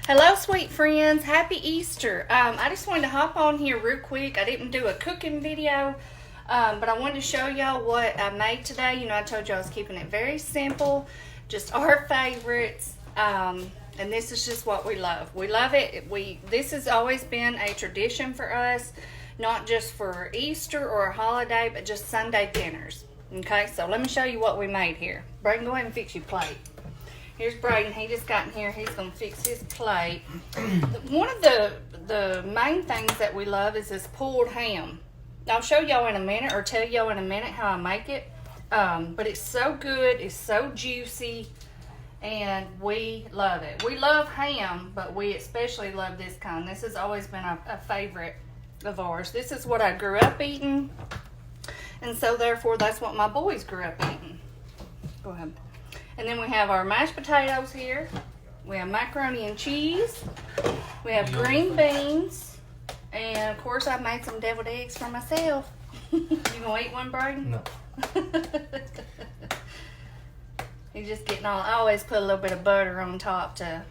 Hello, sweet friends. Happy Easter. I just wanted to hop on here real quick. I didn't do a cooking video, but I wanted to show y'all what I made today. You know, I told you I was keeping it very simple, just our favorites. And this is just what we love. We love it. This has always been a tradition for us, not just for Easter or a holiday, but just Sunday dinners. Okay, so let me show you what we made here. Braden, go ahead and fix your plate. Here's Braden. He just got in here. He's going to fix his plate. One of the main things that we love is this pulled ham. I'll show y'all in a minute or tell y'all in a minute how I make it. But it's so good. It's so juicy. And we love it. We love ham, but we especially love this kind. This has always been a favorite of ours. This is what I grew up eating. And so therefore that's what my boys grew up eating. Go ahead. And then we have our mashed potatoes here. We have macaroni and cheese. We have green beans. And of course I made some deviled eggs for myself. You gonna eat one, Braden? No. He's just getting all, I always put a little bit of butter on top to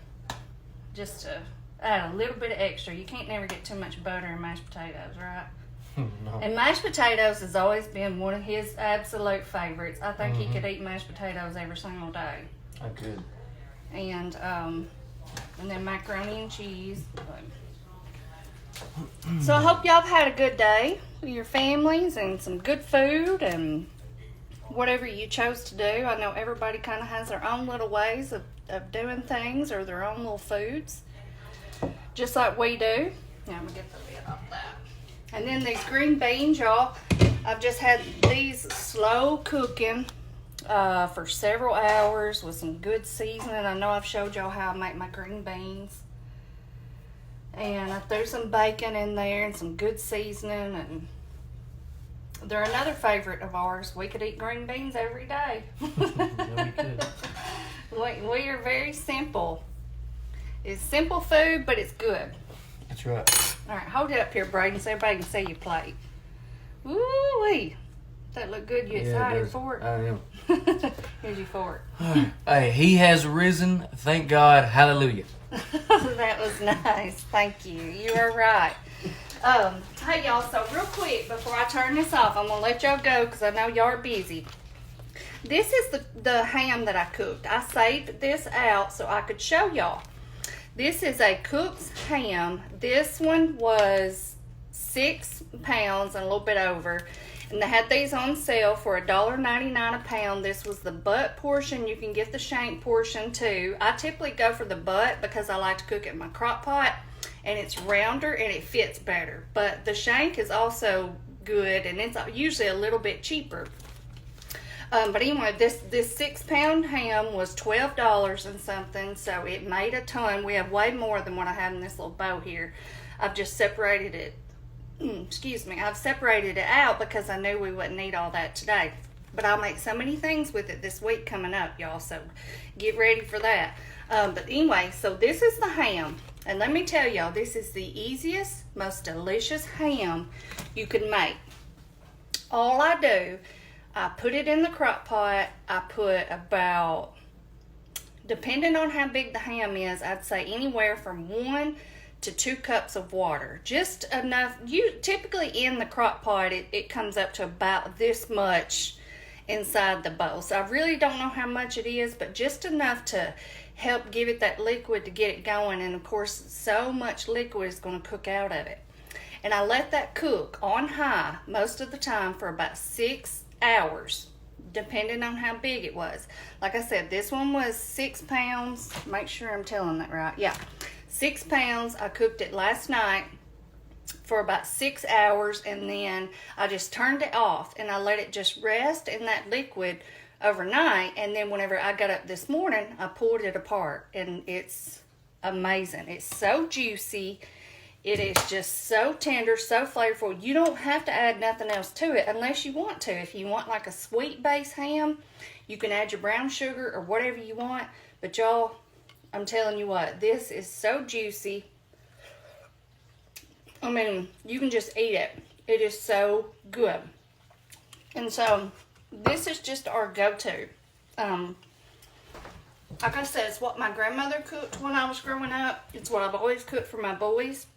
add a little bit of extra. You can't never get too much butter in mashed potatoes, right? No. And mashed potatoes has always been one of his absolute favorites. I think he could eat mashed potatoes every single day. I could. And then macaroni and cheese. So I hope y'all have had a good day with your families and some good food and whatever you chose to do. I know everybody kind of has their own little ways of doing things or their own little foods, just like we do. Now I'm gonna get the lid off that. And then these green beans, y'all, I've just had these slow cooking for several hours with some good seasoning. I know I've showed y'all how I make my green beans. And I threw some bacon in there and some good seasoning. And they're another favorite of ours. We could eat green beans every day. Yeah, we could. We are very simple. It's simple food, but it's good. That's right. All right, hold it up here, Braden, so everybody can see your plate. Woo-wee. That look good. You excited for it? I am. Here's your fork. Hey, he has risen. Thank God. Hallelujah. That was nice. Thank you. You are right. Hey, y'all, so real quick, before I turn this off, I'm going to let y'all go because I know y'all are busy. This is the ham that I cooked. I saved this out so I could show y'all. This is a cooked ham. This one was 6 pounds and a little bit over. And they had these on sale for $1.99 a pound. This was the butt portion. You can get the shank portion too. I typically go for the butt because I like to cook it in my crock pot. And it's rounder and it fits better. But the shank is also good and it's usually a little bit cheaper. But anyway, this 6 pound ham was $12 and something, so it made a ton. We have way more than what I have in this little bowl here. I've just separated it, I've separated it out because I knew we wouldn't need all that today. But I'll make so many things with it this week coming up, y'all, so get ready for that. But anyway, so this is the ham. And let me tell y'all, this is the easiest, most delicious ham you can make. All I do, I put it in the crock pot. I put about, depending on how big the ham is, I'd say anywhere from 1 to 2 cups of water. Just enough. Typically in the crock pot, it comes up to about this much inside the bowl. So I really don't know how much it is, but just enough to help give it that liquid to get it going. And of course, so much liquid is going to cook out of it. And I let that cook on high most of the time for about 6 hours, depending on how big it was. Like I said, this one was 6 pounds. Make sure I'm telling that right. Yeah, 6 pounds. I cooked it last night for about 6 hours, and then I just turned it off and I let it just rest in that liquid overnight. And then whenever I got up this morning, I pulled it apart, and it's amazing. It's so juicy. It is just so tender, so flavorful. You don't have to add nothing else to it unless you want to. If you want like a sweet base ham, you can add your brown sugar or whatever you want. But y'all, I'm telling you what, this is so juicy. I mean, you can just eat it. It is so good. And so, this is just our go-to. like I said, it's what my grandmother cooked when I was growing up. It's what I've always cooked for my boys.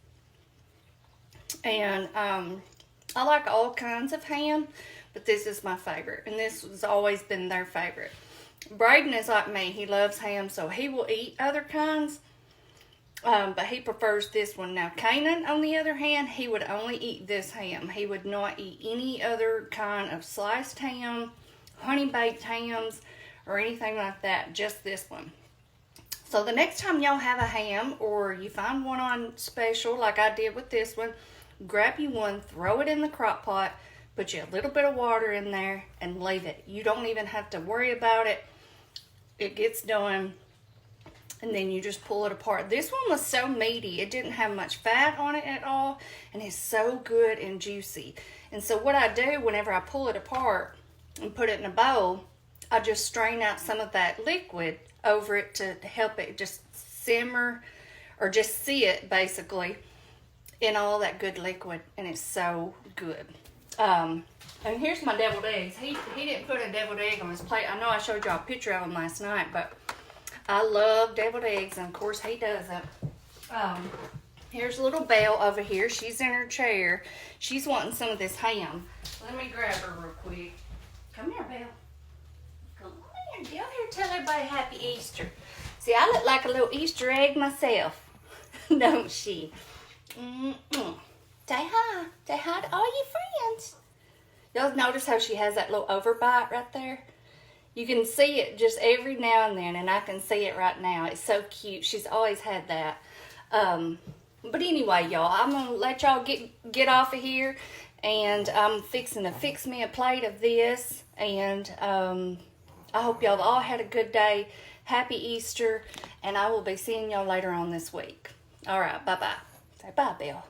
And I like all kinds of ham, but this is my favorite. And this has always been their favorite. Braden is like me. He loves ham, so he will eat other kinds. But he prefers this one. Now, Kanan, on the other hand, he would only eat this ham. He would not eat any other kind of sliced ham, honey-baked hams, or anything like that. Just this one. So the next time y'all have a ham, or you find one on special, like I did with this one, grab you one, throw it in the crock pot, put you a little bit of water in there, and leave it. You don't even have to worry about it. It gets done. And then you just pull it apart. This one was so meaty. It didn't have much fat on it at all. And it's so good and juicy. And so what I do whenever I pull it apart and put it in a bowl, I just strain out some of that liquid over it to help it just simmer or just sit basically in all that good liquid. And it's so good. And here's my deviled eggs. He didn't put a deviled egg on his plate. I know I showed y'all a picture of them last night, but I love deviled eggs, and of course he doesn't. Here's little Belle over here. She's in her chair. She's wanting some of this ham. Let me grab her real quick. Come here, Belle. Come on here. Get here, tell everybody Happy Easter. See, I look like a little Easter egg myself, don't she? Mm-mm. Say hi. Say hi to all your friends. Y'all notice how she has that little overbite right there? You can see it just every now and then, and I can see it right now. It's so cute. She's always had that. But anyway, y'all, I'm going to let y'all get off of here, and I'm fixing to fix me a plate of this, and I hope y'all all had a good day. Happy Easter, and I will be seeing y'all later on this week. All right, bye-bye. Say bye, Bill.